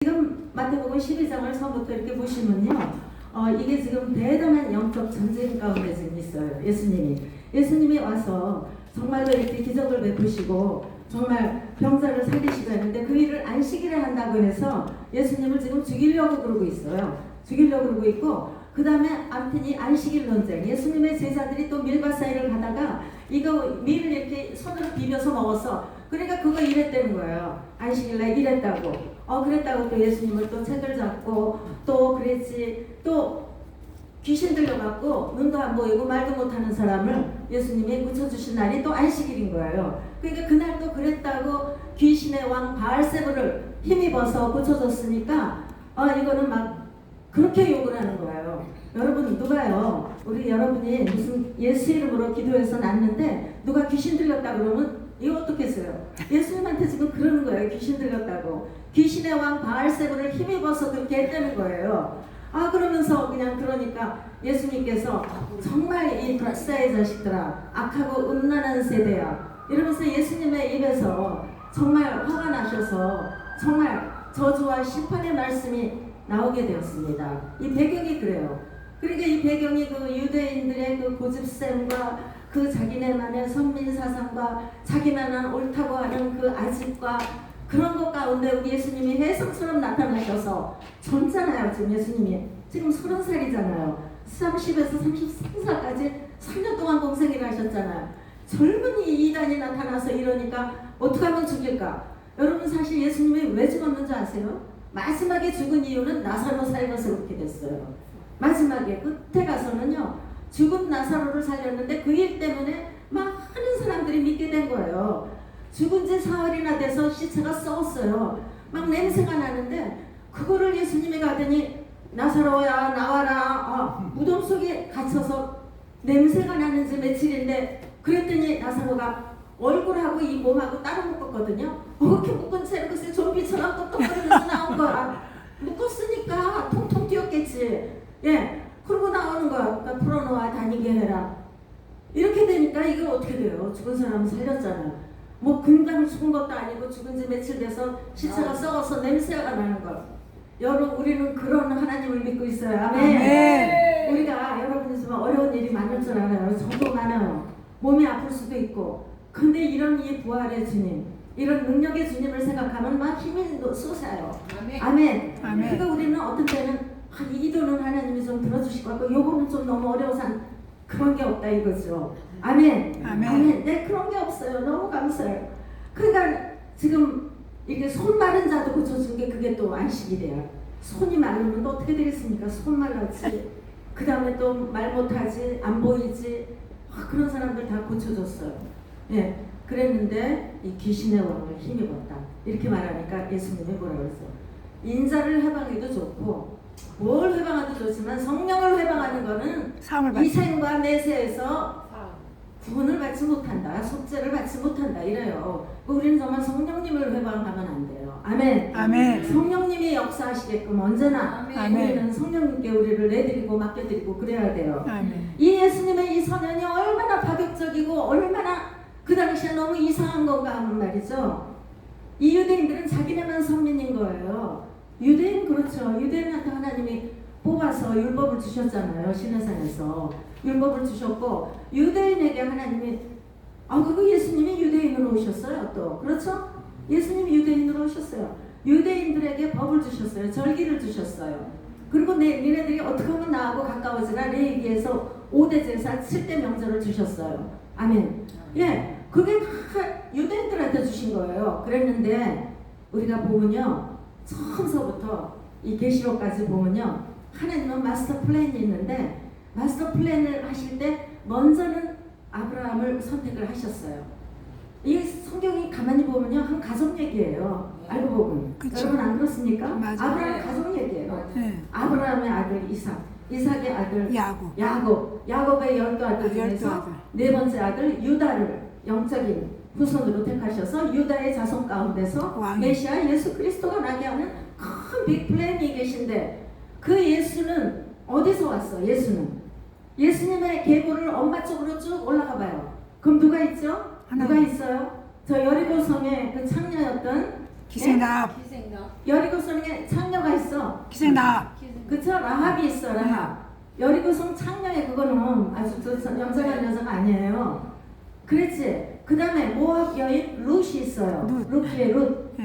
지금 마태복음 12장을 처음부터 이렇게 보시면요, 이게 지금 대단한 영적 전쟁 가운데 지금 있어요. 예수님이 와서 정말로 이렇게 기적을 베푸시고 정말 병자를 살리시고 했는데 그 일을 안식일에 한다고 해서 예수님을 지금 죽이려고 그러고 있어요. 죽이려고 그러고 있고, 그 다음에 아무튼 이 안식일 논쟁, 예수님의 제자들이 또 밀과 사이를 가다가 이거 밀을 이렇게 손으로 비벼서 먹었어. 그러니까 그거 이랬다는 거예요. 안식일날 이랬다고. 그랬다고 또 예수님을 또 책을 잡고 또 그랬지. 또 귀신 들려갖고 눈도 안 보이고 말도 못하는 사람을 예수님이 고쳐주신 날이 또 안식일인 거예요. 그러니까 그날도 그랬다고 귀신의 왕 바알세불을 힘입어서 고쳐줬으니까 이거는 막 그렇게 욕을 하는 거예요. 여러분, 누가요, 여러분이 무슨 예수 이름으로 기도해서 났는데 누가 귀신 들렸다 그러면 이거 어떻겠어요? 예수님한테 지금 그러는 거예요. 귀신 들렸다고. 귀신의 왕 바알세불을 힘입어서 그렇게 했다는 거예요. 그러면서 그러니까 예수님께서 정말 이 불사의 자식들아, 악하고 음란한 세대야, 이러면서 예수님의 입에서 정말 화가 나셔서 정말 저주와 심판의 말씀이 나오게 되었습니다. 이 배경이 그래요. 그러니까 이 배경이 그 유대인들의 그 고집셈과 그 자기네만의 선민사상과 자기만은 옳다고 하는 그 아집과 그런 것 가운데 우리 예수님이 혜성처럼 나타나셔서 젊잖아요. 지금 예수님이 지금 30살이잖아요. 30에서 33살까지 3년 동안 공생일을 하셨잖아요. 젊은 이 이단이 나타나서 이러니까 어떻게 하면 죽일까? 여러분, 사실 예수님이 왜 죽었는지 아세요? 마지막에 죽은 이유는 나사로 살려서 그렇게 됐어요. 마지막에 끝에 가서는요, 죽은 나사로를 살렸는데 그 일 때문에 많은 사람들이 믿게 된 거예요. 죽은 지 사흘이나 돼서 시체가 썩었어요. 막 냄새가 나는데 그거를 예수님이 가더니 나사로야 나와라. 무덤 속에 갇혀서 냄새가 나는지 며칠인데, 그랬더니 나사로가 얼굴하고 이 몸하고 따로 묶었거든요. 그렇게 묶은 채로 글쎄 좀비처럼 똑똑거리면서 나온 거야. 묶었으니까 통통 튀었겠지. 그러고 나오는 거야. 그러니까 풀어놓아 다니게 해라. 이렇게 되니까 이게 어떻게 돼요? 죽은 사람은 살렸잖아요. 뭐 금방 죽은 것도 아니고 죽은 지 며칠 돼서 시체가 썩어서 냄새가 나는 거. 여러분, 우리는 그런 하나님을 믿고 있어요. 아멘. 우리가 여러분이 좀 어려운 일이 많을 줄 알아요. 저도 많아요. 몸이 아플 수도 있고. 근데 이런 이 부활의 주님, 이런 능력의 주님을 생각하면 막 힘이 솟아요. 아멘. 그러니까 우리는 어떤 때는 이 기도는 하나님이 좀 들어주실 것 같고 요거는 좀 너무 어려워서 그런 게 없다 이거죠. 아멘. 네, 그런 게 없어요. 너무 감사해요. 그러니까 지금 이게 손 마른 자도 고쳐준 게 그게 또 안식이래요. 손이 마르면 또 어떻게 되겠습니까? 손 말랐지. 그 다음에 또 말 못하지, 안 보이지. 그런 사람들 다 고쳐줬어요. 그랬는데 이 귀신의 왕을 힘입었다. 이렇게 말하니까 예수님이 뭐라 그랬어요? 인자를 해방해도 좋고 뭘 해방해도 좋지만 성령을 해방하는 거는 이생과 내세에서 구원을 받지 못한다, 속죄를 받지 못한다 이래요. 우리는 정말 성령님을 해방하면 안 돼요. 아멘. 성령님이 역사하시게끔 언제나 우리는 성령님께 우리를 내드리고 맡겨드리고 그래야 돼요. 이 예수님의 이 선언이 얼마나 파격적이고 얼마나 그 당시에 너무 이상한 건가 하는 말이죠. 이 유대인들은 자기네만 선민인 거예요. 유대인, 그렇죠. 유대인한테 하나님이 뽑아서 율법을 주셨잖아요. 시내산에서 율법을 주셨고, 유대인에게 하나님이 그리고 예수님이 유대인으로 오셨어요. 또 그렇죠. 예수님이 유대인으로 오셨어요. 유대인들에게 법을 주셨어요. 절기를 주셨어요. 그리고 니네들이 어떻게 하면 나하고 가까워지라 레위기에서 5대 제사 7대 명절을 주셨어요. 아멘. 그게 다 유대인들한테 주신 거예요. 그랬는데 우리가 보면요, 처음서부터 이 계시록까지 보면요, 하나님은 마스터 플랜이 있는데 마스터 플랜을 하실 때 먼저는 아브라함을 선택을 하셨어요. 이 성경이 가만히 보면요, 한 가족 얘기예요. 알고 보면. 여러분 안 그렇습니까? 아브라함 가족 얘기예요. 아브라함의 아들 이삭, 이삭의 아들 야곱의 12아들 중에서 네 번째 아들 유다를 영적인 후손으로 택하셔서 유다의 자손 가운데서 메시아 예수 그리스도가 나게 하는 큰 빅플랜이 계신데, 그 예수는 어디서 왔어? 예수님의 계보를 엄마 쪽으로 쭉 올라가 봐요. 그럼 누가 있죠? 누가 있어요? 저 여리고성의 그 창녀였던 기생답. 여리고성에 창녀가 있어. 기생답. 그쵸? 라합이 있어. 라합. 여리고성 창녀의 그거는 아주 염색한 여자가 아니에요. 그랬지. 그 다음에 모압 여인 룻이 있어요. 룻의 룻.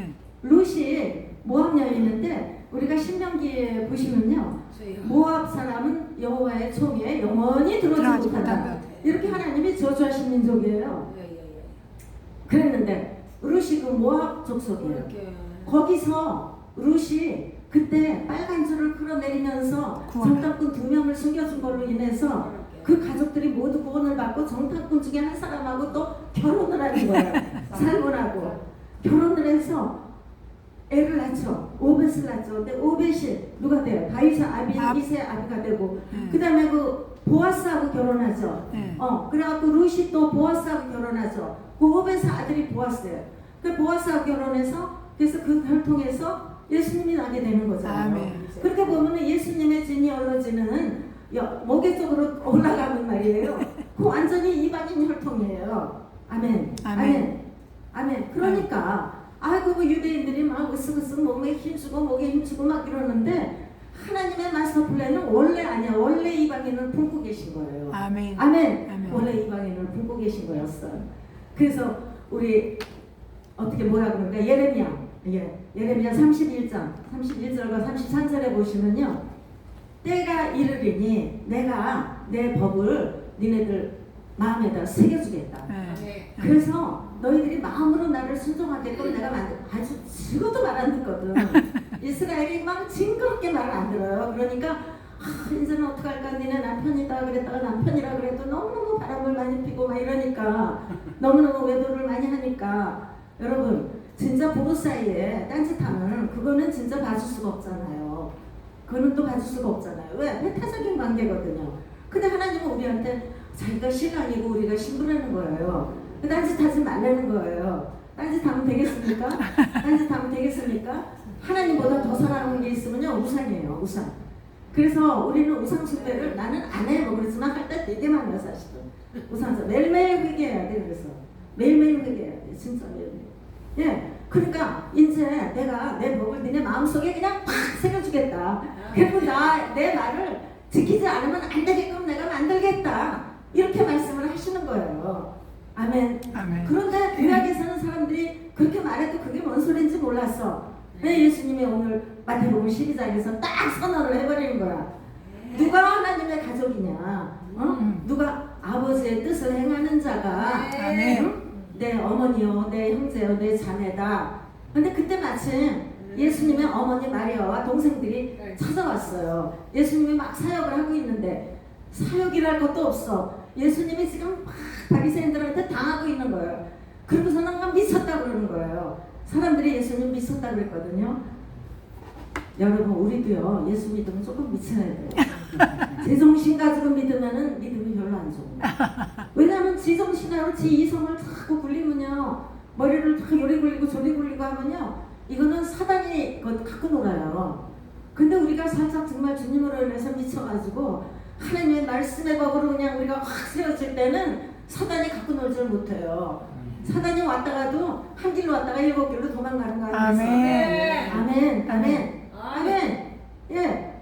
룻이 모압 여인인데 우리가 신명기에 보시면요, 모압 사람은 여호와의 총에 영원히 들어오지 못한다. 이렇게 하나님이 저주하신 민족이에요. 그랬는데 룻이 그 모압 족속이에요. 거기서 룻이 그때 빨간 줄을 끌어내리면서 정탐꾼 2명을 숨겨준 걸로 인해서 그 가족들이 모두 구원을 받고 정탐꾼 중에 한 사람하고 또 결혼을 하는 거예요. 살몬하고 결혼을 해서 애를 낳죠. 오벳을 낳죠. 근데 오벳이 누가 돼요? 다윗의 아비, 이세의 아비가 되고 그 다음에 그 보아스하고 결혼하죠. 그래갖고 룻이 또 보아스하고 결혼하죠. 그 오벳의 아들이 보아스예요. 그 보아스하고 결혼해서 그래서 그 혈통에서 예수님이 나게 되는 거잖아요. 아멘. 그렇게 보면은 예수님의 지니얼로지는 목에 쪽으로 올라가는 말이에요. 그 완전히 이방인 혈통이에요. 아멘. 아멘. 아멘. 그러니까 아이고 그 유대인들이 막 으쓱으쓱 몸에 힘주고 막 이러는데 하나님의 마스터 플랜은 원래 아니야. 원래 이방인을 품고 계신 거예요. 아멘. 아멘. 아멘. 원래 이방인을 품고 계신 거였어요. 그래서 우리 어떻게 뭐라 그럴까? 예레미야 31절과 33절에 보시면요, 때가 이르리니 내가 내 법을 니네들 마음에다 새겨주겠다. 그래서 너희들이 마음으로 나를 순종하게끔 내가 아주 죽어도 말 안 듣거든. 이스라엘이 막 징그럽게 말을 안 들어요. 그러니까 이제는 어떡할까, 니네 남편이다 그랬다가 남편이라 그래도 너무너무 바람을 많이 피고 막 이러니까 너무너무 외도를 많이 하니까 여러분 진짜 부부 사이에 딴짓하면 그거는 진짜 봐줄 수가 없잖아요. 그거는 또 봐줄 수가 없잖아요. 왜? 배타적인 관계거든요. 근데 하나님은 우리한테 자기가 신랑이고 우리가 신부라는 거예요. 딴짓하지 말라는 거예요. 딴짓하면 되겠습니까? 딴짓하면 되겠습니까? 하나님보다 더 사랑하는 게 있으면요, 우상이에요. 우상. 그래서 우리는 우상 숭배를 나는 안 해 뭐 그러지만 할 때 되게 많아요. 사실은 우상에서 매일매일 회개해야 돼. 그래서 매일매일 회개해야 돼. 진짜 매일매일. 예, 그러니까 이제 내가 내 법을 니네 마음속에 그냥 팍 새겨주겠다. 그리고 내 말을 지키지 않으면 안 되게끔 내가 만들겠다. 이렇게 말씀을 하시는 거예요. 아멘. 아멘. 그런데 구약에서는 사람들이 그렇게 말해도 그게 뭔 소리인지 몰랐어. 왜 예수님이 오늘 마태복음 12장에서 딱 선언을 해버리는 거야. 누가 하나님의 가족이냐? 누가 아버지의 뜻을 행하는 자가 내 어머니요, 내 형제요, 내 자매다. 근데 그때 마침 예수님의 어머니 마리아와 동생들이 찾아왔어요. 예수님이 막 사역을 하고 있는데 사역이랄 것도 없어. 예수님이 지금 막 바리새인들한테 당하고 있는 거예요. 그러고서는 막 미쳤다 그러는 거예요. 사람들이 예수님 미쳤다 그랬거든요. 여러분 우리도요, 예수 믿으면 조금 미쳐야 돼요. 제정신 가지고 믿으면은 믿음이 별로 안 좋아요. 왜냐하면 지정신하고 지 이성을 자꾸 굴리면요, 머리를 다 요리 굴리고 저리 굴리고 하면요, 이거는 사단이 갖고 놀아요. 근데 우리가 살짝 정말 주님으로 인해서 미쳐가지고 하나님의 말씀의 법으로 그냥 우리가 확 세워질 때는 사단이 갖고 놀지를 못해요. 사단이 왔다가도 한 길로 왔다가 7길로 도망가는 거 아니겠어요? 아멘. 아멘. 아멘. 아멘. 예.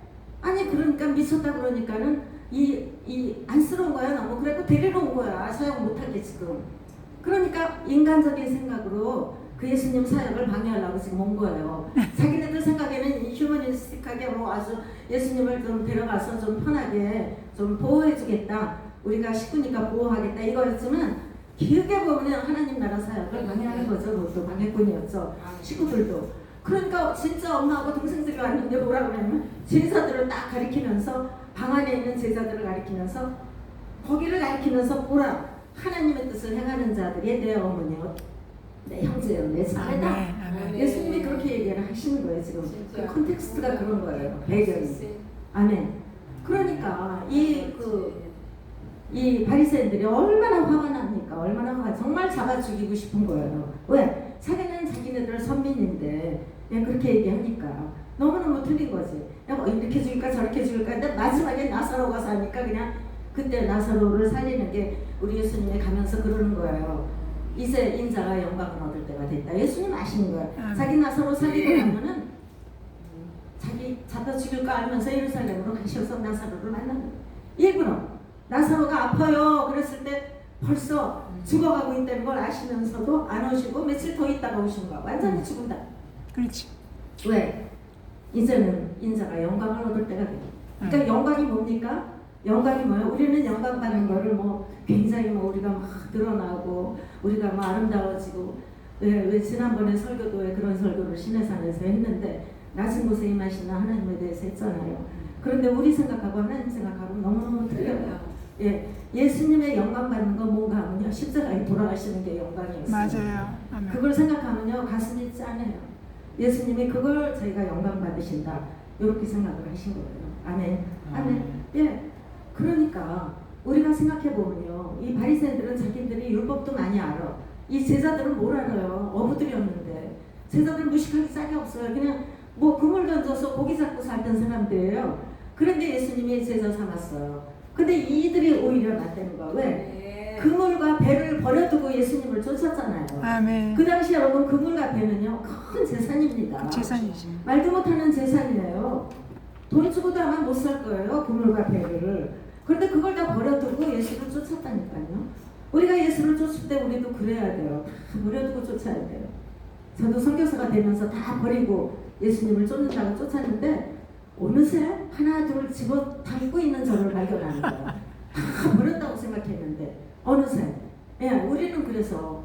아니 그러니까 미쳤다 그러니까는 이 안쓰러운 거야 너무. 그래고 데리러 온 거야. 사역 못하게 지금. 그러니까 인간적인 생각으로 그 예수님 사역을 방해하려고 지금 온 거예요. 자기네들 생각에는 휴머니스틱하게 뭐 아주 예수님을 좀 데려가서 좀 편하게 좀 보호해주겠다. 우리가 식구니까 보호하겠다 이거였지만 길게 보면 하나님 나라 사역을 방해하는 거죠. 그것도 방해꾼이었죠. 식구들도. 그러니까 진짜 엄마하고 동생들이 왔는데 뭐라 그러냐면 제자들을 딱 가리키면서 방 안에 있는 제자들을 가리키면서 거기를 가리키면서 뭐라 하나님의 뜻을 행하는 자들이 내 어머니요, 내 형제요, 내 자매다. 예수님이 그렇게 얘기를 하시는 거예요. 지금 그 컨텍스트가 그런 거예요. 배경이. 아멘. 그러니까 이 바리새인들이 얼마나 화가 납니까? 얼마나 화가, 정말 잡아 죽이고 싶은 거예요. 왜? 자기는 자기네들 선민인데 그렇게 얘기하니까 너무너무 틀린 거지. 뭐 이렇게 죽일까 저렇게 죽일까. 근데 마지막에 나사로가 사니까 그냥 그때 나사로를 살리는 게 우리 예수님이 가면서 그러는 거예요. 이제 인자가 영광을 얻을 때가 됐다. 예수님 아시는 거예요. 아멘. 자기 나사로 살리고 나면은 자기 잡아 죽일 거 알면서 예루살렘으로 가셔서 나사로를 만나는 거예요. 일부러 나사로가 아파요 그랬을 때 벌써 죽어가고 있다는 걸 아시면서도 안 오시고 며칠 더 있다가 오신 거야. 완전히 죽은다. 그렇지. 왜? 이제는 인자가 영광을 얻을 때가 돼요. 그러니까 영광이 뭡니까? 영광이 뭐예요? 우리는 영광 받는 거를 뭐 굉장히 뭐 우리가 막 드러나고 우리가 막 아름다워지고 왜 지난번에 설교도에 그런 설교를 시내산에서 했는데 낮은 곳에 임하시는 하나님에 대해서 했잖아요. 그런데 우리 생각하고 하나님 생각하고 너무너무 틀려요. 예, 예수님의 영광 받는 건 뭔가 하면요 십자가에 돌아가시는 게 영광이었어요. 맞아요. 아멘. 그걸 생각하면요 가슴이 짠해요. 예수님이 그걸 저희가 영광 받으신다 이렇게 생각을 하신 거예요. 아멘. 아멘. 예. 그러니까 우리가 생각해 보면요, 이 바리새인들은 자기들이 율법도 많이 알아. 이 제자들은 뭘 알아요? 어부들이었는데 제자들 무식하기 짝이 없어요. 그냥 뭐 그물 던져서 고기 잡고 살던 사람들이에요. 그런데 예수님이 제자 삼았어요. 근데 이들이 오히려 낫다는 거야. 왜? 그물과 배를 버려두고 예수님을 쫓았잖아요. 아멘. 그 당시 여러분 그물과 배는요 큰 재산입니다. 재산이지. 말도 못하는 재산이에요. 돈 주고도 아마 못 살 거예요. 그물과 배를. 그런데 그걸 다 버려두고 예수를 쫓았다니까요. 우리가 예수를 쫓을 때 우리도 그래야 돼요. 다 버려두고 쫓아야 돼요. 저도 선교사가 되면서 다 버리고 예수님을 쫓는다고 쫓았는데 어느새 하나 둘 집어 담고 있는 저를 발견하는 거예요. 다 버렸다고 생각했는데 어느새 우리는 그래서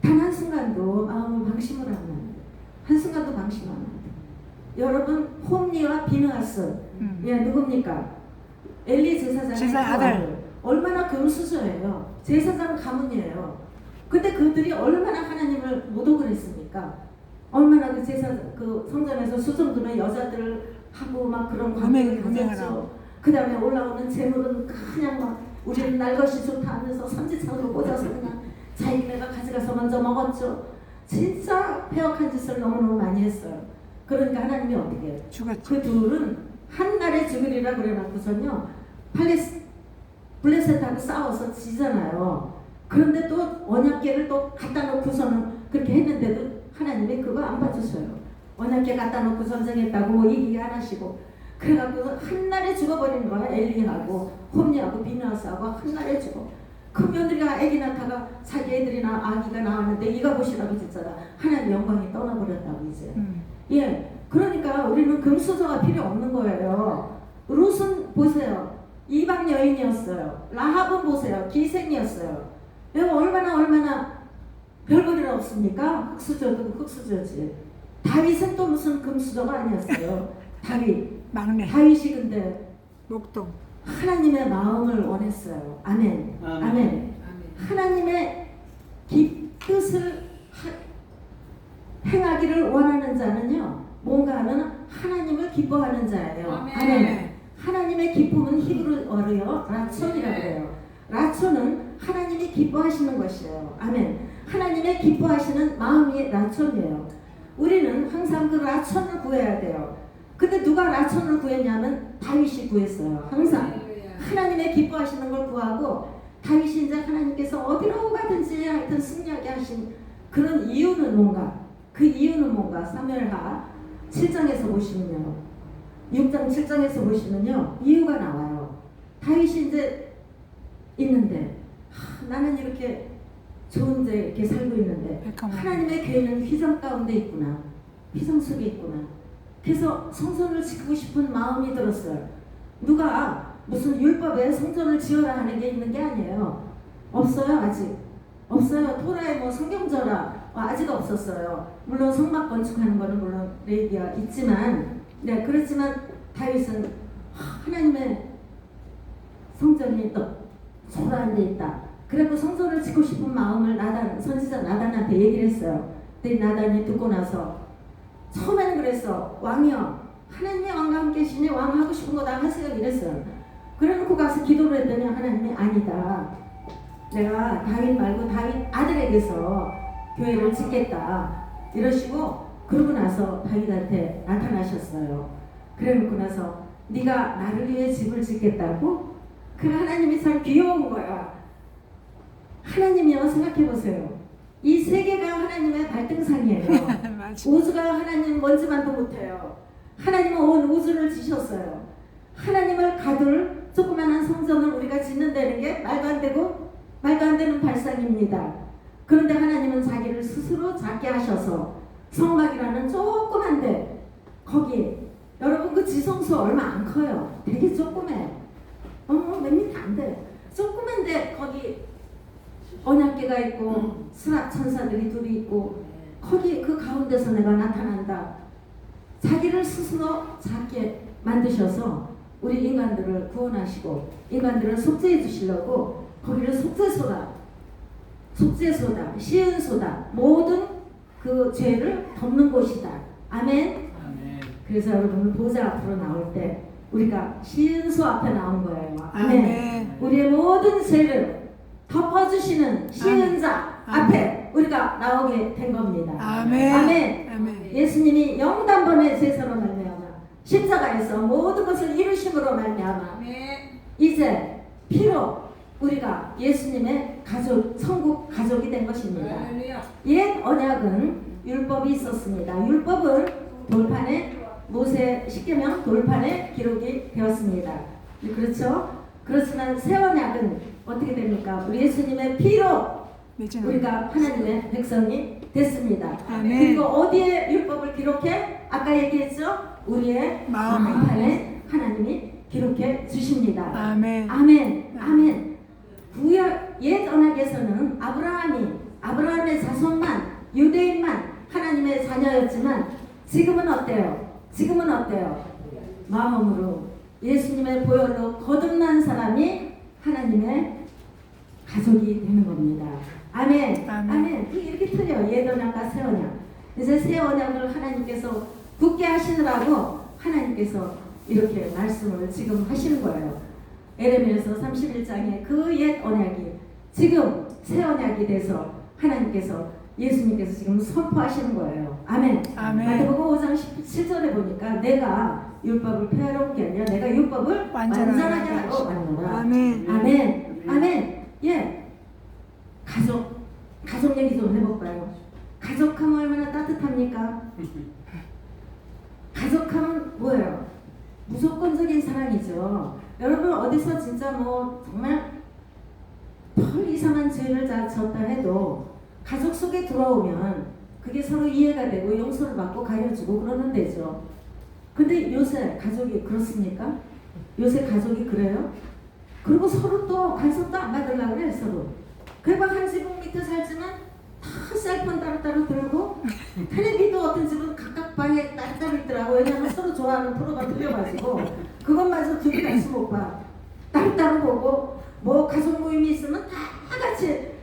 단 한순간도 마음을 방심을 하면 안 돼요. 한순간도 방심하면 안 돼요. 여러분 홈리와 비느하스 누굽니까? 엘리 제사장의 아들 얼마나 금수저예요. 제사장 가문이에요. 근데 그들이 얼마나 하나님을 모독을 했습니까? 얼마나 그 그 성전에서 수정두는 여자들을 하고 막 그런 관계를 가졌죠. 그 다음에 올라오는 재물은 그냥 막 우리는 날 것이 좋다 하면서 삼지창으로 꽂아서 그냥 자기네가 가져가서 먼저 먹었죠. 진짜 폐역한 짓을 너무너무 많이 했어요. 그러니까 하나님이 어떻게 해요? 죽었지. 그 둘은 한 날에 죽으리라 그래놓고서요 블레셋하고 싸워서 지잖아요. 그런데 또 언약궤를 또 갖다 놓고서는 그렇게 했는데도 하나님이 그거 안 봐주셔요. 언약궤 갖다 놓고 전쟁했다고 뭐 얘기 안 하시고 그래갖고 한 날에 죽어버리는 거야. 엘리하고 홈리하고 비느하스하고 한 날에 죽어. 그 며느리가 애기 낳다가 자기 애들이나 아기가 나왔는데 이가 보시라고 진짜라 하나님 영광이 떠나버렸다고 이제. 예, 그러니까 우리는 금수저가 필요 없는 거예요. 룻은 보세요. 이방 여인이었어요. 라합은 보세요. 기생이었어요. 내가 얼마나 별볼일 없습니까? 흑수저도 흑수저지. 다윗은 또 무슨 금수저가 아니었어요. 다윗. 막내. 다윗이 근데 목동. 하나님의 마음을 원했어요. 아멘. 아멘. 하나님의 뜻을 행하기를 원하는 자는요. 뭔가 하면 하나님을 기뻐하는 자예요. 아멘. 하나님의 기쁨은 히브리어로요. 라촌이라고 해요. 라촌은 하나님이 기뻐하시는 것이에요. 아멘. 하나님의 기뻐하시는 마음이 라촌이에요. 우리는 항상 그 라촌을 구해야 돼요. 근데 누가 라촌을 구했냐면 다윗이 구했어요. 항상 하나님의 기뻐하시는 걸 구하고 다윗이 이제 하나님께서 어디로 가든지 하여튼 승리하게 하신 그런 이유는 뭔가? 그 이유는 뭔가? 사무엘하 7장에서 보시면요. 6장 7장에서 보시면요. 이유가 나와요. 다윗이 이제 있는데 나는 이렇게 좋은 데 이렇게 살고 있는데 하나님의 교회는 휘장 가운데 있구나. 휘장 속에 있구나. 그래서 성전을 지키고 싶은 마음이 들었어요. 누가 무슨 율법에 성전을 지어라 하는 게 있는 게 아니에요. 없어요. 아직 없어요. 토라에 뭐 성경절하 아직 없었어요. 물론 성막 건축하는 거는 물론 레위기가 있지만 그렇지만 다윗은 하나님의 성전이 또 소란데 있다. 그래서 성전을 짓고 싶은 마음을 선지자 나단한테 얘기를 했어요. 근데 나단이 듣고 나서 처음에는 그랬어. 왕이여 하나님의 왕과 함께 계시니 왕 하고 싶은 거 다 하세요 이랬어요. 그래놓고 가서 기도를 했더니 하나님이 아니다. 내가 다윗 말고 다윗 아들에게서 교회를 짓겠다 이러시고 그러고 나서 다윗한테 나타나셨어요. 그래놓고 나서 네가 나를 위해 집을 짓겠다고? 그 하나님이 참 귀여운 거야. 하나님이요 생각해보세요. 이 세계가 하나님의 발등상이에요. 맞아. 우주가 하나님 먼지만도 못해요. 하나님은 온 우주를 지셨어요. 하나님을 가둘 조그마한 성전을 우리가 짓는다는 게 말도 안 되고 말도 안 되는 발상입니다. 그런데 하나님은 자기를 스스로 작게 하셔서 성막이라는 조그만데 거기 여러분 그 지성소 얼마 안 커요. 되게 조그매. 몇 미터 안 돼. 조그만데 거기 언약궤가 있고 수락 천사들이 둘이 있고 거기 그 가운데서 내가 나타난다. 자기를 스스로 작게 만드셔서 우리 인간들을 구원하시고 인간들을 속죄해 주시려고 거기를 속죄소다, 시은소다, 모든 그 죄를 덮는 곳이다. 아멘. 그래서 여러분 보좌 앞으로 나올 때 우리가 시은소 앞에 나온 거예요. 아멘. 우리의 모든 죄를 덮어주시는 시은자 앞에 우리가 나오게 된 겁니다. 아멘. 예수님이 영단번의 제사로 말미암아 십자가에서 모든 것을 이루심으로 말미암아 이제 피로 우리가 예수님의 가족, 천국 가족이 된 것입니다. 옛 언약은 율법이 있었습니다. 율법은 돌판에 모세 십계명 돌판에 기록이 되었습니다. 그렇죠? 그렇지만 새 언약은 어떻게 됩니까? 우리 예수님의 피로 우리가 하나님의 백성이 됐습니다. 그리고 어디에 율법을 기록해? 아까 얘기했죠? 우리의 마음판에 하나님이 기록해 주십니다. 아멘. 구약 옛 언약에서는 아브라함의 자손만 유대인만 하나님의 자녀였지만 지금은 어때요? 마음으로 예수님의 보혈로 거듭난 사람이 하나님의 가족이 되는 겁니다. 아멘. 이렇게 틀려. 옛 언약과 새 언약. 이제 새 언약을 하나님께서 굳게 하시느라고 하나님께서 이렇게 말씀을 지금 하시는 거예요. 에레미야서 31장에 그 옛 언약이 지금 새 언약이 돼서 하나님께서 예수님께서 지금 선포하시는 거예요. 아멘. 마태복음 5장 17절에 보니까 내가 율법을 폐하러 게 아니라 내가 율법을 완전하게 하러 왔노라. 아멘. 예. 가족 얘기 좀 해볼까요? 가족하면 얼마나 따뜻합니까? 가족하면 뭐예요? 무조건적인 사랑이죠. 여러분 어디서 진짜 뭐 정말 별 이상한 죄를 졌다 해도 가족 속에 들어오면 그게 서로 이해가 되고 용서를 받고 가려주고 그러는 데죠. 근데 요새 가족이 그렇습니까? 요새 가족이 그래요? 그리고 서로 또 간섭도 안 받으려고 그래 서로. 그리고 한 지붕 밑에 살지만 다 셀폰 따로따로 들고 텔레비도 어떤 집은 각각 방에 따로따로 있더라고. 왜냐면 서로 좋아하는 프로가 들려가지고 그것마저 둘이 같이 못 봐. 따로따로 보고 뭐 가족 모임이 있으면 다 같이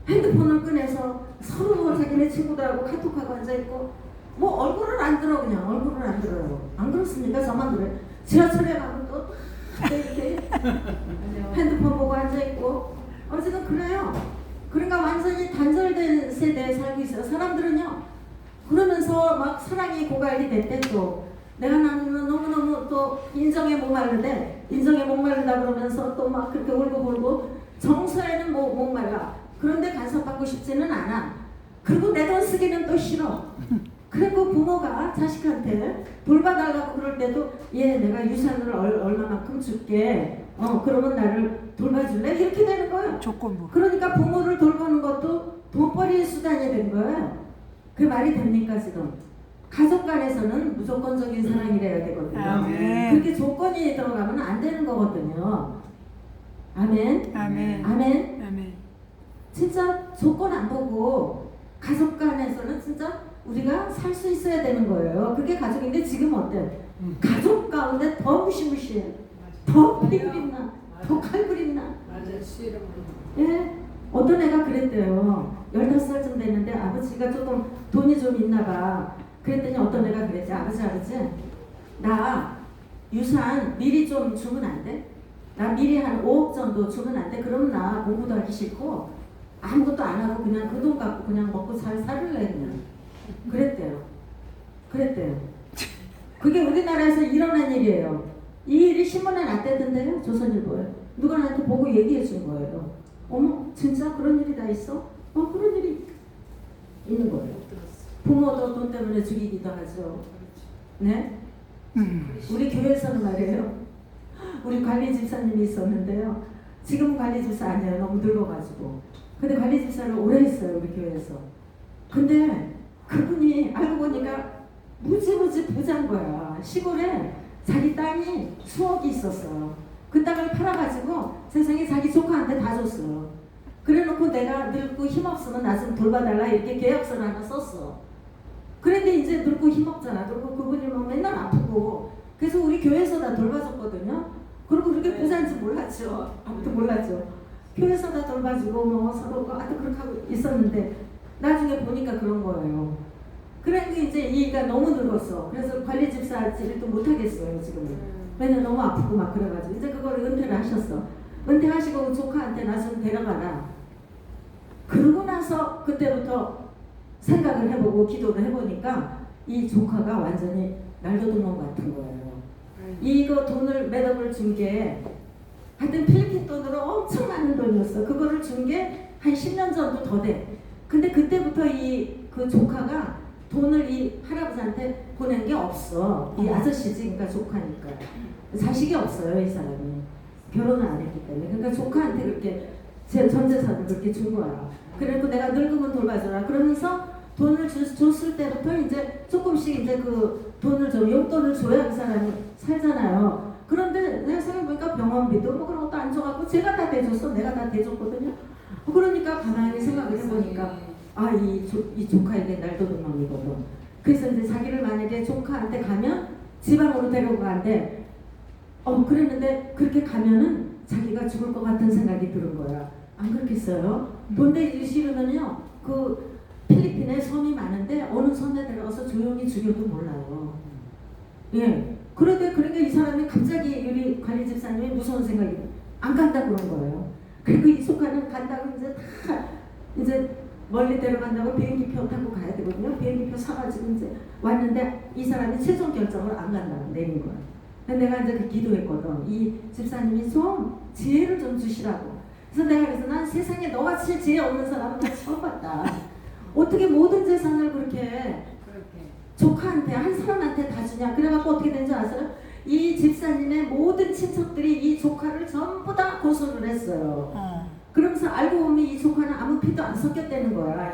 핸드폰을 꺼내서 서로 자기네 친구들하고 카톡하고 앉아있고 뭐 얼굴을 안 들어. 그냥 얼굴을 안 들어요. 안 그렇습니까? 저만 그래. 지하철에 가면 또 이렇게 핸드폰 보고 앉아있고 어쨌든 그래요. 그러니까 완전히 단절된 세대에 살고 있어요. 사람들은요. 그러면서 막 사랑이 고갈이 됐대. 또 내가 나는 너무너무 또 인정에 목마르대. 인정에 목마르다 그러면서 또 막 그렇게 울고불고 정서에는 뭐 목말라. 그런데 간섭받고 싶지는 않아. 그리고 내 돈 쓰기는 또 싫어. 그리고 부모가 자식한테 돌봐달라고 그럴 때도 내가 유산을 얼마만큼 줄게. 그러면 나를 돌봐줄래? 이렇게 되는 거예요. 조건부. 그러니까 부모를 돌보는 것도 돈벌이의 수단이 된 거예요. 그 말이 됩니까 지금? 가족 간에서는 무조건적인 사랑이래야 되거든요. 그렇게 조건이 들어가면 안 되는 거거든요. 아멘. 진짜 조건 안 보고 가족 간에서는 진짜 우리가 살 수 있어야 되는 거예요. 그게 가족인데 지금 어때? 가족 가운데 더 무시무시해. 더 피그린나, 더 칼그린나. 예, 어떤 애가 그랬대요. 15살쯤 됐는데 아버지가 조금 돈이 좀 있나 봐. 그랬더니 어떤 애가 그랬지. 아버지 나 유산 미리 좀 주면 안 돼? 나 미리 한 5억 정도 주면 안 돼? 그러면 나 공부도 하기 싫고 아무것도 안 하고 그냥 그 돈 갖고 그냥 먹고 살을래 그냥. 그랬대요. 그게 우리나라에서 일어난 일이에요. 이 일이 신문에 났대던데요. 조선일보에. 누가 나한테 보고 얘기해 준 거예요. 어머 진짜 그런 일이 다 있어? 그런 일이 있는 거예요. 부모도 돈 때문에 죽이기도 하죠. 네? 우리 교회에서는 말이에요. 우리 관리 집사님이 있었는데요. 지금 관리 집사 아니에요. 너무 늙어가지고. 근데 관리 집사를 오래 했어요. 우리 교회에서. 근데 그분이 알고 보니까 무지무지 부자인 거야. 시골에 자기 땅이 수억이 있었어. 그 땅을 팔아가지고 세상에 자기 조카한테 다 줬어. 그래놓고 내가 늙고 힘없으면 나 좀 돌봐달라 이렇게 계약서를 하나 썼어. 그런데 이제 늙고 힘없잖아. 그리고 그분이 막 맨날 아프고 그래서 우리 교회에서 다 돌봐줬거든요. 그리고 그렇게 부자인지 몰랐죠. 아무튼 몰랐죠. 교회에서 다 돌봐주고 뭐 서로 아무튼 그렇게 하고 있었는데 나중에 보니까 그런 거예요. 그러니까 이제 이가 너무 늙었어. 그래서 관리 집사 일도 못 하겠어요 지금은. 왜냐면 너무 아프고 막 그래가지고 이제 그걸 은퇴를 하셨어. 은퇴하시고 조카한테 나 좀 데려가라. 그러고 나서 그때부터 생각을 해보고 기도를 해보니까 이 조카가 완전히 날도둑놈 같은 거예요. 이거 돈을 매덕을 준 게 하여튼 필리핀 돈으로 엄청 많은 돈이었어. 그거를 준 게 한 10년 전도 더 돼. 근데 그때부터 그 조카가 돈을 이 할아버지한테 보낸 게 없어. 이 아저씨지, 그러니까 조카니까. 자식이 없어요, 이 사람이. 결혼을 안 했기 때문에. 그러니까 조카한테 그렇게 전 재산을 그렇게 준 거야. 그래서 내가 늙으면 돌봐줘라. 그러면서 돈을 줬을 때부터 이제 조금씩 이제 그 돈을 좀 용돈을 줘야 그 사람이 살잖아요. 그런데 내가 생각해보니까 병원비도 뭐 그런 것도 안 줘갖고 제가 다 대줬어. 내가 다 대줬거든요. 그러니까 가만히 생각을 해보니까 이 조카에게 날도둑놈이거든. 그래서 이제 자기를 만약에 조카한테 가면 지방으로 데리고 가는데 그랬는데 그렇게 가면은 자기가 죽을 것 같은 생각이 드는 거야. 안 그렇겠어요? 돈 내기 싫으면요 그 필리핀에 섬이 많은데 어느 섬에 들어가서 조용히 죽여도 몰라요. 예. 그러니까 이 사람이 갑자기 우리 관리 집사님이 무서운 생각이 안 간다 그런 거예요. 그리고 이 조카는 간다고 이제 멀리 데려간다고 비행기표 타고 가야 되거든요. 비행기표 사가지고 이제 왔는데 이 사람이 최종 결정을 안 간다고 내린 거야. 내가 이제 그 기도했거든. 이 집사님이 좀 지혜를 좀 주시라고. 그래서 난 세상에 너같이 지혜 없는 사람은 나 처음 봤다. 어떻게 모든 재산을 그렇게 조카한테 한 사람한테 다 주냐. 그래갖고 어떻게 된 줄 아세요? 이 집사님의 모든 친척들이 이 조카를 전부 다 고소를 했어요. 그러면서 알고 보면 이 조카는 아무 피도 안 섞였다는 거야.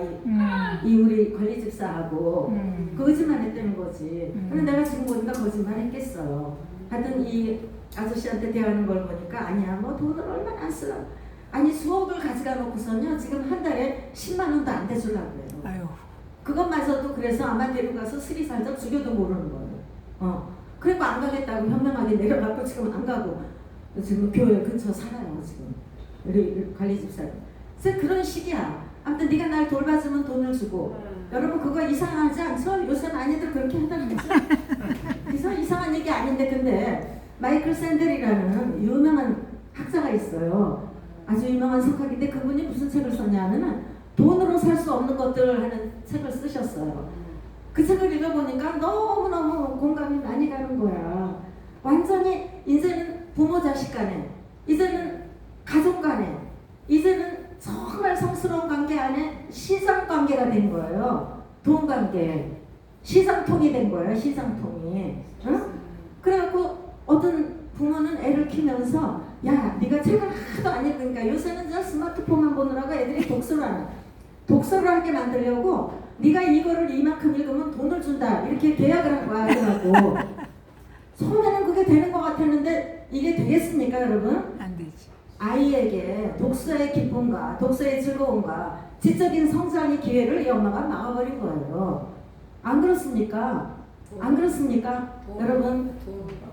이 우리 관리 집사하고 거짓말 했다는 거지. 근데 내가 지금 보니까 거짓말 했겠어요. 하여튼 이 아저씨한테 대하는 걸 보니까 아니야 뭐 돈을 얼마나 안 쓰라. 아니 수억을 가져가 놓고서는요 지금 한 달에 10만 원도 안 대주려고 해요. 아유. 그것마저도 그래서 아마 데려가서 스리살짝 죽여도 모르는 거예요. 그리고 안 가겠다고 현명하게 내려가고 지금 안 가고 지금 교회 근처 살아요 지금 우리 관리 집사님. 그래서 그런 식이야. 아무튼 네가 날 돌봐주면 돈을 주고 여러분 그거 이상하지 않죠? 요새 많이들 그렇게 하다는 거죠. 그래서 이상한 얘기 아닌데 근데 마이클 샌델이라는 유명한 학자가 있어요. 아주 유명한 석학인데 그분이 무슨 책을 썼냐면은 돈으로 살 수 없는 것들을 하는 책을 쓰셨어요. 그 책을 읽어보니까 너무너무 공감이 많이 가는 거야. 완전히 이제는 부모 자식 간에, 이제는 가족 간에, 이제는 정말 성스러운 관계 안에 시장 관계가 된 거예요. 돈 관계. 시장통이 된 거예요. 시장통이. 응? 그래갖고 어떤 부모는 애를 키우면서 야 네가 책을 하도 안 읽으니까 요새는 저 스마트폰만 보느라고 애들이 독서를 하게 만들려고 네가 이거를 이만큼 읽으면 돈을 준다 이렇게 계약을 한 거야. 그래갖고 처음에는 그게 되는 것 같았는데 이게 되겠습니까 여러분? 안 되지. 아이에게 독서의 기쁨과 독서의 즐거움과 지적인 성장의 기회를 이 엄마가 막아버린 거예요. 안 그렇습니까? 안 그렇습니까? 여러분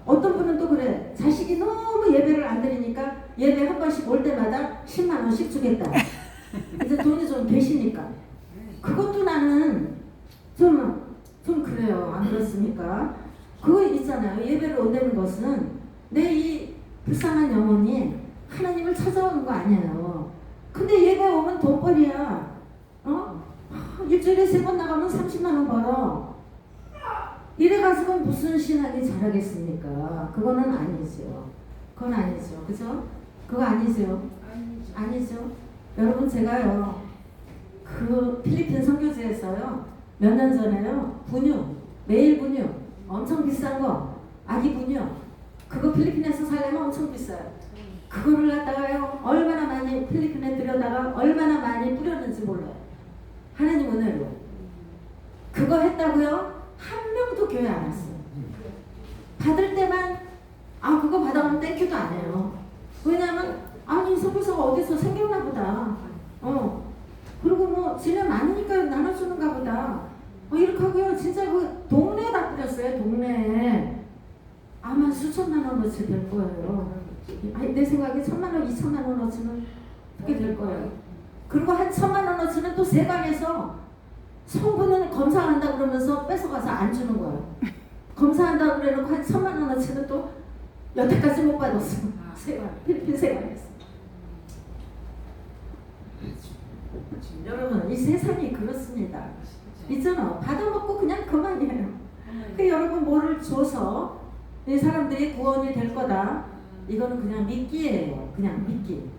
어떤 분은 또 그래. 자식이 너무 예배를 안 드리니까 예배 한 번씩 올 때마다 10만 원씩 주겠다. 이제 돈이 좀 계시니까. 그것도 나는 좀 그래요. 안 그렇습니까? 그거 있잖아요. 예배를 온다는 것은 내 이 불쌍한 영혼이 하나님을 찾아오는 거 아니에요. 근데 예배 오면 돈벌이야. 일주일에 3번 나가면 30만 원 벌어. 이래가지고 무슨 신앙이 자라겠습니까? 그거는 아니죠. 그건 아니죠. 그죠? 그거 아니죠. 아니죠. 여러분 제가요 그 필리핀 선교지에서요 몇 년 전에요 분유 매일 분유 엄청 비싼 거 아기 분유 그거 필리핀에서 살려면 엄청 비싸요. 그거를 갖다가요 얼마나 많이 필리핀에 들여다가 얼마나 많이 뿌렸는지 몰라요. 하나님 은혜로 그거 했다고요 한 명도 교회 안 왔어요. 받을 때만 그거 받아가면 땡큐도 안 해요. 왜냐면 아니 선교사가 어디서 생겼나 보다. 그리고 뭐 지네 많으니까 나눠주는가 보다. 이렇게 하고요. 진짜 그 동네에 다 뿌렸어요. 동네에. 아마 수천만 원어치 될 거예요. 내 생각에 1,000만 원, 2,000만 원어치는 그렇게 될 거예요. 그리고 한 1,000만 원어치는 또 세관에서 성분을 검사한다 그러면서 뺏어가서 안 주는 거예요. 검사한다고 그래놓고 한 1,000만 원어치는 또 여태까지 못 받았어요. 세관, 필리핀 세관에서. 여러분 이 세상이 그렇습니다. 있잖아 받아먹고 그냥 그만이에요. 여러분 뭐를 줘서 이 사람들이 구원이 될 거다 이거는 그냥 미끼예요. 그냥 미끼.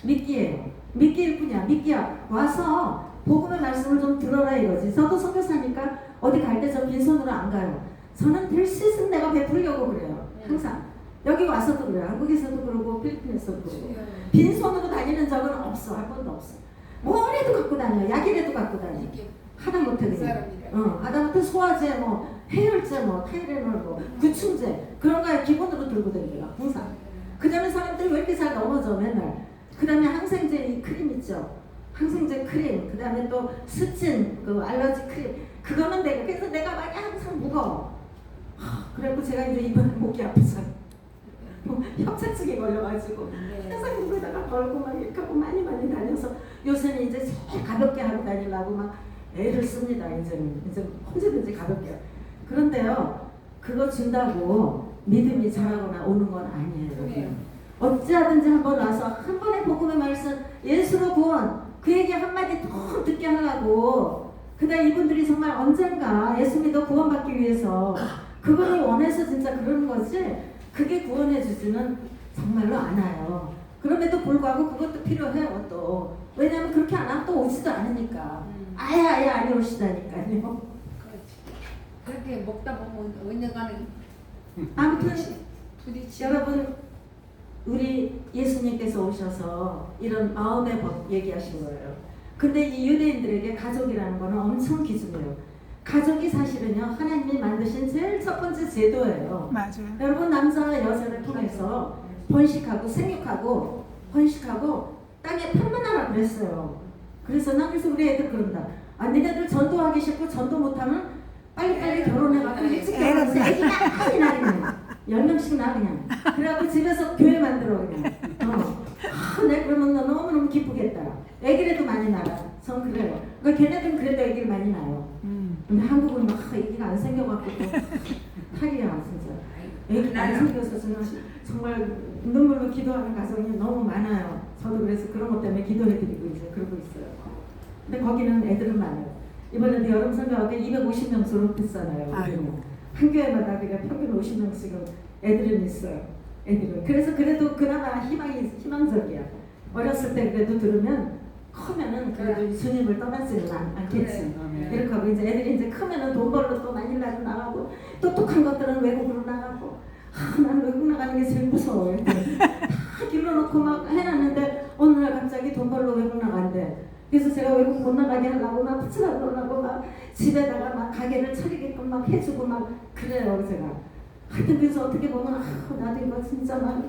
미끼예요. 미끼일 뿐이야. 미끼야. 와서 복음의 말씀을 좀 들어라 이거지. 저도 선교사니까 어디 갈 때 저 빈손으로 안 가요. 저는 될 수 있으면 내가 베풀려고 그래요. 항상 여기 와서도 그래요. 한국에서도 그러고 필리핀에서도 그러고 빈손으로 다니는 적은 없어. 한 번도 없어. 뭐래도 갖고 다녀요. 약이라도 갖고 다녀. 하다못해 그냥. 하다못해 소화제, 뭐 해열제, 뭐 타이레놀, 뭐 구충제 그런 거 기본으로 들고 다녀요. 항상. 그 다음에 사람들이 왜 이렇게 잘 넘어져 맨날. 그 다음에 항생제 이 크림 있죠. 항생제 크림. 그 다음에 또 스친 그 알러지 크림. 그거는 내가 그래서 내가 많이 항상 무거워. 그래갖고 제가 이제 이번에 목이 아프잖아. 협착증에 걸려가지고 항상 목에다가 걸고 막 이렇게 하고 많이 다녀서 요새는 이제 제일 가볍게 하고 다니려고 막 애를 씁니다. 이제 언제든지 가볍게. 그런데요 그거 준다고 믿음이 자라거나 오는 건 아니에요. 어찌하든지 한번 와서 한 번의 복음의 말씀 예수로 구원 그 얘기 한마디 더 듣게 하려고 그다음 이분들이 정말 언젠가 예수 믿어 구원받기 위해서 그분이 원해서 진짜 그러는 거지 그게 구원해 주지는 정말로 않아요. 그럼에도 불구하고 그것도 필요해요 또. 왜냐하면 그렇게 안 하면 또 오지도 않으니까. 아예 안 오시다니까요. 그렇게 먹다 보면 언젠가는 아무튼 여러분 우리 예수님께서 오셔서 이런 마음의 법 얘기하신 거예요. 근데 이 유대인들에게 가족이라는 거는 엄청 기준이에요. 가족이 사실은요 하나님이 만드신 제일 첫 번째 제도예요. 맞아요. 여러분 남자와 여자를 통해서 번식하고 생육하고 번식하고 땅에 판만하라 그랬어요. 그래서 나 그래서 우리 애들 그런다. 니네들 전도하기 싫고 전도 못하면 빨리빨리 결혼해갖고 일찍 결혼해서 애기가 많이 나 그냥 10명씩 나 그냥. 그래갖고 집에서 교회 만들어 그냥. 내 그러면 너 너무너무 기쁘겠다. 애기라도 많이 낳아. 전 그래요. 그러니까 걔네들은 그래도 애기를 많이 낳아요. 근데 한국은 막 애기가 안 생겨갖고 탈이야 진짜. 애기가 안 생겨서 저는 정말 눈물로 기도하는 가정이 너무 많아요. 저도 그래서 그런 것 때문에 기도해드리고 이제 그러고 있어요. 근데 거기는 애들은 많아요. 이번에도 여름 선교할 때 250명 졸업했잖아요. 한 교회마다 그냥 평균 50명씩은 애들은 있어요. 애들은. 그래서 그래도 그나마 희망적이야. 어렸을 때 그래도 들으면 크면은 그래도 주님을 떠나지는 않겠지. 이렇게 하고 이제 애들이 이제 크면은 돈 벌러 또 마닐라로 나가고 똑똑한 것들은 외국으로 나가고 난 외국 나가는 게 제일 무서워. 다 길러놓고 막 해놨는데 어느 날 갑자기 돈 벌러 외국 나간대. 그래서 제가 외국 못 나가게 하려고 막 붙여놓으려고 막 집에다가 막 가게를 차리게끔 막 해주고 막 그래요 제가. 하여튼 그래서 어떻게 보면 나도 이거 진짜 막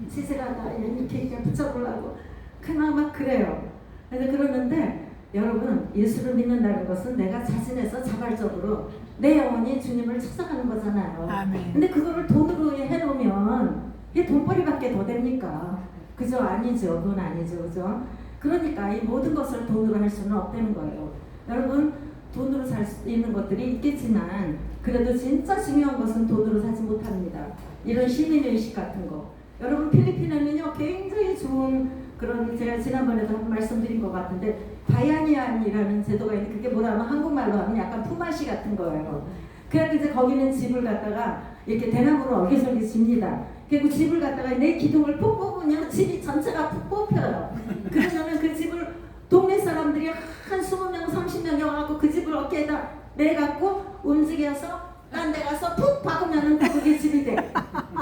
지질하다 이렇게 그냥 붙여보려고 그냥 막 그래요. 그래서 그러는데 여러분 예수를 믿는다는 것은 내가 자신에서 자발적으로 내 영혼이 주님을 찾아가는 거잖아요. 아멘. 근데 그거를 돈으로 해놓으면 이게 돈벌이밖에 더 됩니까? 그죠? 아니죠. 그건 아니죠. 그죠? 그러니까 이 모든 것을 돈으로 할 수는 없다는 거예요. 여러분 돈으로 살 수 있는 것들이 있겠지만 그래도 진짜 중요한 것은 돈으로 사지 못합니다. 이런 시민의식 같은 거. 여러분 필리핀에는요 굉장히 좋은 그런 제가 지난번에도 한번 말씀드린 것 같은데 바야니안이라는 제도가 있는데 그게 뭐라 하면 한국말로 하면 약간 품앗이 같은 거예요. 그래서 이제 거기는 집을 갖다가 이렇게 대나무로 얼기설기 집니다. 그리고 집을 갖다가 내 기둥을 푹 뽑으면 집이 전체가 푹 뽑혀요. 그러면은 그 집을 동네 사람들이 한 20명, 30명이 와갖고 그 집을 어깨에다 내갖고 움직여서 딴 데 가서 푹 박으면은 또 그게 집이 돼.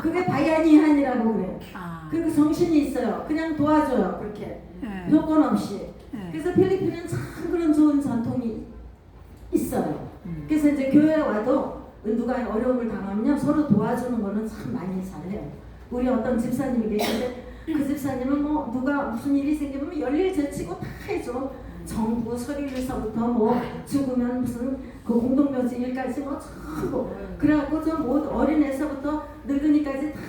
그게 바야니한이라고 그래. 그리고 정신이 있어요. 그냥 도와줘요. 그렇게. 예. 조건 없이. 예. 그래서 필리핀은 참 그런 좋은 전통이 있어요. 그래서 이제 교회에 와도 누가 어려움을 당하면 서로 도와주는 거는 참 많이 잘해요. 우리 어떤 집사님이 계신데 그 집사님은 뭐 누가 무슨 일이 생기면 열일 제치고 다 해줘. 정부 서류일서부터 뭐 죽으면 무슨 그 공동묘지 일까지 뭐 전부 그래갖고 저 뭐 어린애서부터 늙은이까지 다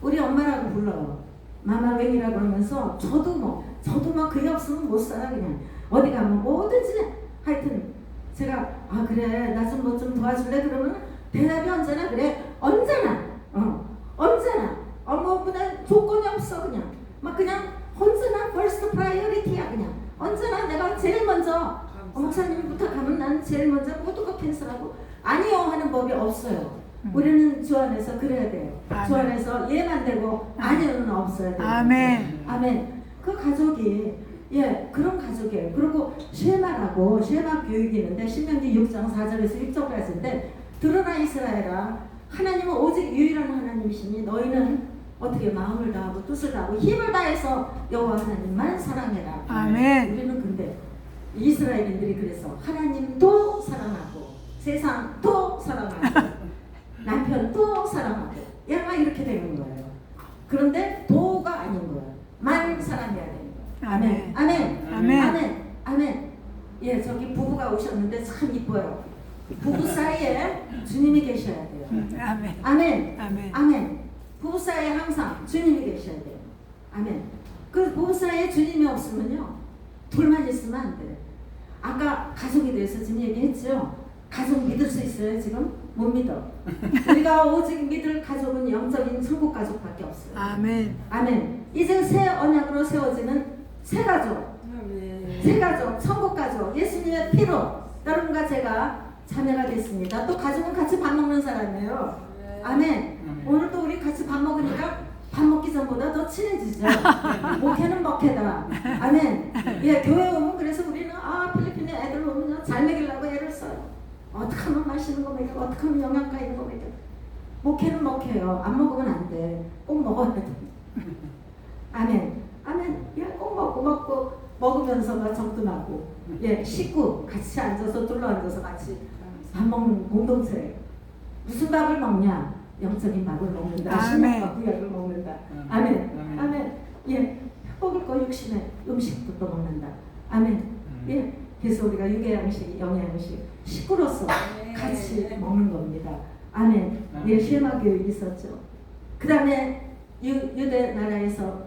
우리 엄마라고 불러요. 마마웽이라고 하면서 저도 뭐 그게 없으면 못 살아 그냥 어디 가면 뭐든지 하여튼 제가 아 그래 나 좀 뭐 좀 도와줄래 그러면 대답이 언제나 그래 언제나 뭐보다 조건이 없어 그냥 막 그냥 언제나 first priority야 그냥 언제나 내가 제일 먼저 목사님이 부탁하면 난 제일 먼저 모두가 캔슬하고 아니요 하는 법이 없어요. 우리는 주 안에서 그래야 돼요. 아멘. 주 안에서 예만 되고 아니요는 없어야 돼요. 아멘. 아멘. 그 가족이 그런 가족이에요. 그리고 쉐마라고 쉐마 교육이 있는데 신명기 6장 4절에서 6절까지인데 들어라 이스라엘아 하나님은 오직 유일한 하나님이시니 너희는 어떻게 마음을 다하고 뜻을 다하고 힘을 다해서 여호와 하나님만 사랑해라. 아멘. 우리는 근데 이스라엘인들이 그래서 하나님도 사랑하고 세상도 사랑하고 남편도 사랑하고 얘가 이렇게 되는 거예요. 그런데 도가 아닌 거예요. 만 사랑해야 되는 거예요. 아멘. 아멘. 아멘. 아멘. 아멘. 예, 저기 부부가 오셨는데 참 이뻐요. 부부 사이에 주님이 계셔야 돼요. 아멘. 아멘. 아멘. 아멘. 부부 사이에 항상 주님이 계셔야 돼요. 아멘. 그 부부 사이에 주님이 없으면요. 둘만 있으면 안 돼. 아까 가족에 대해서 지금 얘기했죠. 가족 믿을 수 있어요 지금? 못 믿어. 우리가 오직 믿을 가족은 영적인 천국 가족밖에 없어요. 아멘. 아멘. 이제 새 언약으로 세워지는 새 가족. 새 가족, 천국 가족, 예수님의 피로 여러분과 제가 자매가 됐습니다. 또 가족은 같이 밥 먹는 사람이에요. 아멘. 오늘 또 우리 같이 밥 먹으니까 밥 먹기 전보다 더 친해지죠. 목회는 먹회다. 아멘. 예, 교회 오면 그래서 우리는 필리핀에 애들 오면 잘 먹이려고 애를 써요. 어떻게 하면 맛있는 거 먹여, 어떻게 하면 영양가 있는 거 먹여. 목회는 먹혀요. 안 먹으면 안 돼. 꼭 먹어야 돼. 아멘. 아멘. 예, 꼭 먹고 먹으면서 막 정도 나고. 예, 식구 같이 앉아서 둘러 앉아서 같이 밥 먹는 공동체. 무슨 밥을 먹냐? 영적인 밥을 먹는다. 신약과 구약을 먹는다. 아멘. 아멘. 예, 먹을 거 육신의 음식부터 먹는다. 아멘. 예, 그래서 우리가 육의양식, 영양식, 식구로서 같이 먹는 겁니다. 아멘. 예, 쉐마 교육이 있었죠. 그 다음에 유대 나라에서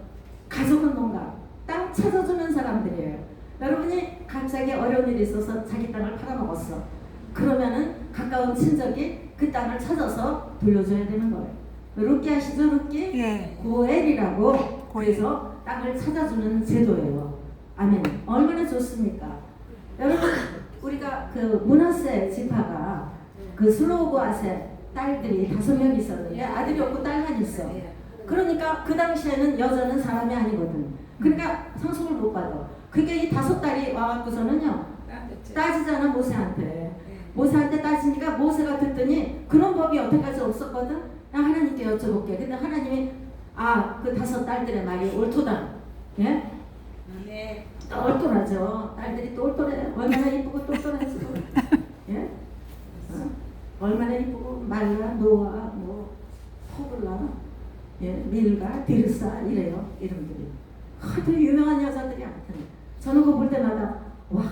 가족은 뭔가 땅 찾아주는 사람들이에요. 여러분이 갑자기 어려운 일이 있어서 자기 땅을 팔아먹었어. 그러면은 가까운 친척이 그 땅을 찾아서 돌려줘야 되는 거예요. 룻기 아시죠? 룻기? 예. 고엘이라고 그래서 땅을 찾아주는 제도예요. 아멘. 얼마나 좋습니까? 여러분 우리가 그 므낫세 지파가 그 슬로보아세 딸들이 5명 있었는데 아들이 없고 딸만 있어. 그러니까 그 당시에는 여자는 사람이 아니거든. 그러니까 상속을 못 받아. 그게 이 5딸이 와갖고서는요 따지잖아 모세한테. 모세한테 따지니까 모세가 듣더니 그런 법이 여태까지 없었거든. 나 하나님께 여쭤볼게. 근데 하나님이 그 5딸들의 말이 옳도다. 예? 네. 똘똘하죠. 딸들이 똘똘해. 얼마나 이쁘고 똘똘하지. 예? 얼마나 이쁘고 말라, 노아, 뭐 호블라, 예, 밀가, 디르사 이래요. 이름들이. 하도 유명한 여자들이 아무튼 저는 그거 볼 때마다 와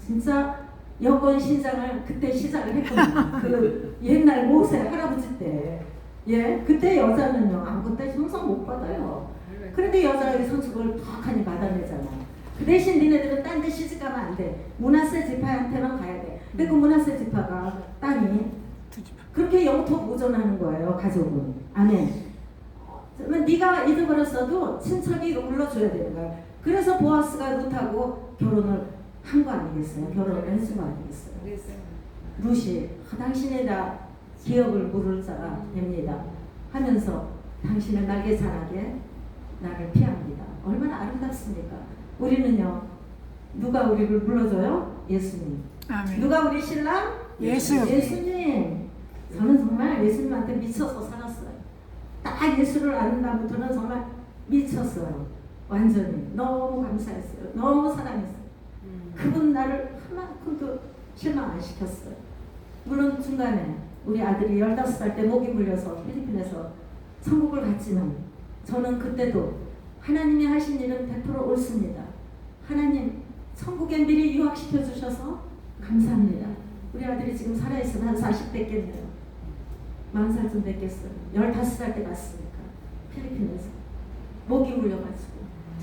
진짜 여권 신장을 그때 시작을 했구나. 그 옛날 모세 할아버지 때. 예, 그때 여자는요 아무것도 형성 못 받아요. 그런데 여자의 상속을 턱하니 받아내잖아. 그 대신 니네들은 딴 데 시집가면 안 돼. 므낫세 지파한테만 가야 돼. 근데 그 므낫세 지파가 땅이 그렇게 영토 보존하는 거예요. 가족은. 아멘. 그러면 네가 잊어버렸어도 친척이 물러줘야 되는 거야. 그래서 보아스가 룻하고 결혼을 한 거 아니겠어요? 결혼을 해준 거 아니겠어요? 룻이 당신이다 기업을 물을 자가 됩니다 하면서 당신의 날개 자락에 나를 피합니다. 얼마나 아름답습니까? 우리는요 누가 우리를 불러줘요? 예수님. 아멘. 누가 우리 신랑? 예수. 예수님. 저는 정말 예수님한테 미쳐서 살았어요. 딱 예수를 아는 날부터는 정말 미쳤어요. 완전히. 너무 감사했어요. 너무 사랑했어요. 그분 나를 하나큼도 실망 안 시켰어요. 물론 중간에 우리 아들이 15살 때 목이 물려서 필리핀에서 천국을 갔지만 저는 그때도 하나님이 하신 일은 100% 옳습니다. 하나님 천국에 미리 유학시켜 주셔서 감사합니다. 우리 아들이 지금 살아있으면 한 40 됐겠네요. 40살쯤 됐겠어요. 15살 때 갔으니까 필리핀에서 목이 물려가지고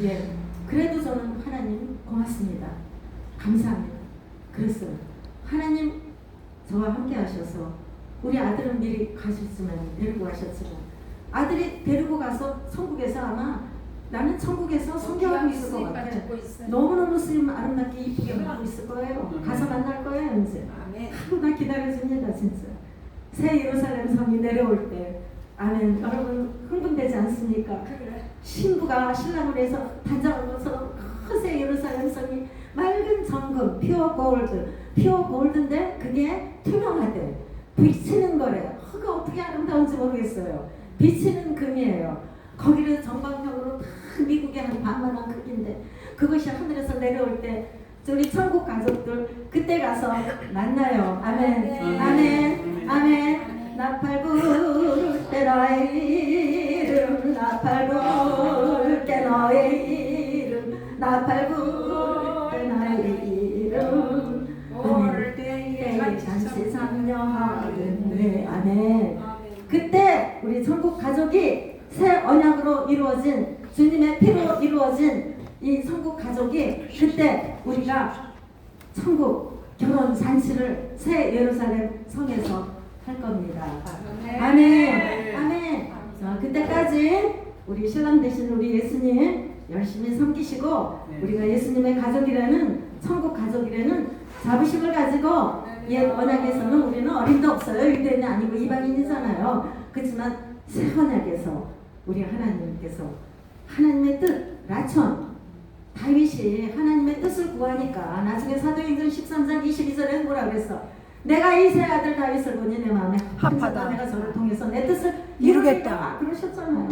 예. 그래도 저는 하나님 고맙습니다. 감사합니다. 그랬어요. 하나님 저와 함께 하셔서 우리 아들은 미리 가셨지만 데리고 가셨지만 아들이 데리고 가서 천국에서 아마 나는 천국에서 성경하고 있을 것 같아. 너무너무 스님 아름답게 이쁘게 하고 있을 거예요. 가서 만날 거예요 이제. 나 기다려줍니다 진짜. 새 예루살렘 성이 내려올 때 아멘. 여러분 흥분되지 않습니까? 신부가 신랑을 위해서 단장한 것처럼 새 예루살렘 성이 맑은 정금, 퓨어 골드, 퓨어 골드인데 그게 투명하대. 비치는 거래. 그거 어떻게 아름다운지 모르겠어요. 비치는 금이에요. 거기를 전방형으로 다 미국의 한 반만한 크기인데 그것이 하늘에서 내려올 때 우리 천국 가족들 그때 가서 만나요. 아멘. 아멘. 아멘. 나팔 부를 때 너의 이름, 나팔 부를 때 너의 이름, 나팔 부를 때 나의 이름, 부를 때에 잔치 참여하겠네. 아멘. 그때 우리 천국 가족이 새 언약으로 이루어진 주님의 피로 이루어진 이 천국 가족이 그때 우리가 천국 결혼 잔치를 새 예루살렘 성에서 할 겁니다. 아멘. 아멘. 자, 그때까지 우리 신랑 되신 우리 예수님 열심히 섬기시고 우리가 예수님의 가족이라는 천국 가족이라는 자부심을 가지고 옛 언약에서는 우리는 어림도 없어요. 유대인이 아니고 이방인이잖아요. 그렇지만 새 언약에서 우리 하나님께서 하나님의 뜻, 라천 다윗이 하나님의 뜻을 구하니까 나중에 사도행전 13장 22절에 뭐라 그랬어? 내가 이 세 아들 다윗을 보니 내 마음에 합하다. 내가 저를 통해서 내 뜻을 이루겠다. 그러셨잖아요.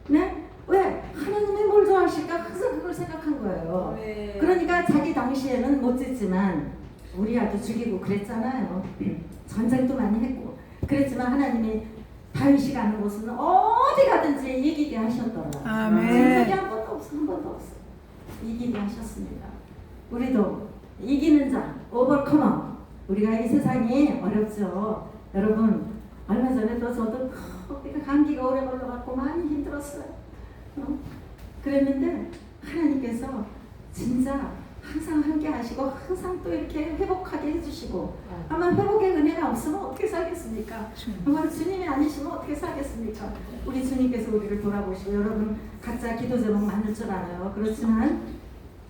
네? 왜? 하나님이 뭘 좋아하실까? 항상 그걸 생각한 거예요. 그러니까 자기 당시에는 못 짓지만 우리 아들 죽이고 그랬잖아요. 전쟁도 많이 했고 그랬지만 하나님이 다윗이 가는 곳은 어디 가든지 이기게 하셨더라. 아멘. 진적이 한 번도 없어. 한 번도 없어. 이기게 하셨습니다. 우리도 이기는 자, 오버커머. 우리가 이 세상이 어렵죠. 여러분 얼마 전에도 저도 감기가 오래 걸려갖고 많이 힘들었어요. 그랬는데 하나님께서 진짜 항상 함께 하시고 항상 또 이렇게 회복하게 해주시고 아마 회복의 은혜가 없으면 어떻게 살겠습니까? 정말 주님이 아니시면 어떻게 살겠습니까? 우리 주님께서 우리를 돌아보시고 여러분 각자 기도 제목 많을 줄 알아요. 그렇지만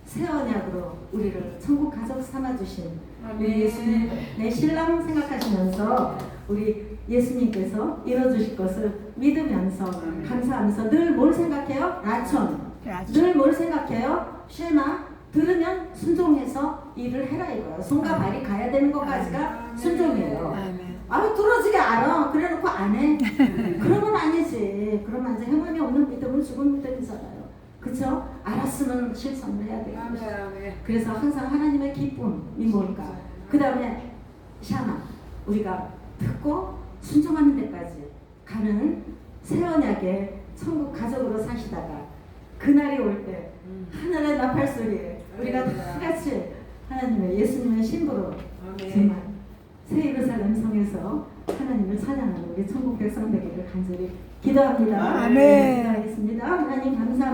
새 언약으로 우리를 천국 가족 삼아주신 우리 예수님 내 신랑 생각하시면서 우리 예수님께서 이뤄주실 것을 믿으면서 감사하면서 늘 뭘 생각해요? 라천. 늘 뭘 생각해요? 쉐마. 들으면 순종해서 일을 해라 이거예요. 손과 발이 가야 되는 것까지가 순종이에요. 아, 들어지게 알아. 그래놓고 안 해. 그러면 아니지. 그러면 이제 행함이 없는 믿음은 죽은 믿음이잖아요. 그쵸? 알았으면 실천을 해야 돼요. 그래서 항상 하나님의 기쁨이 뭘까? 그 다음에 샤마. 우리가 듣고 순종하는 데까지 가는 새 언약의 천국 가족으로 사시다가 그날이 올 때 하늘의 나팔 소리에 우리가 다 같이 하나님의 예수님의 신부로 정말 새 예루살렘 성에서 하나님을 찬양하는 우리 천국 백성 되기를 간절히 기도합니다. 아멘. 기도하겠습니다. 하나님 감사합니다.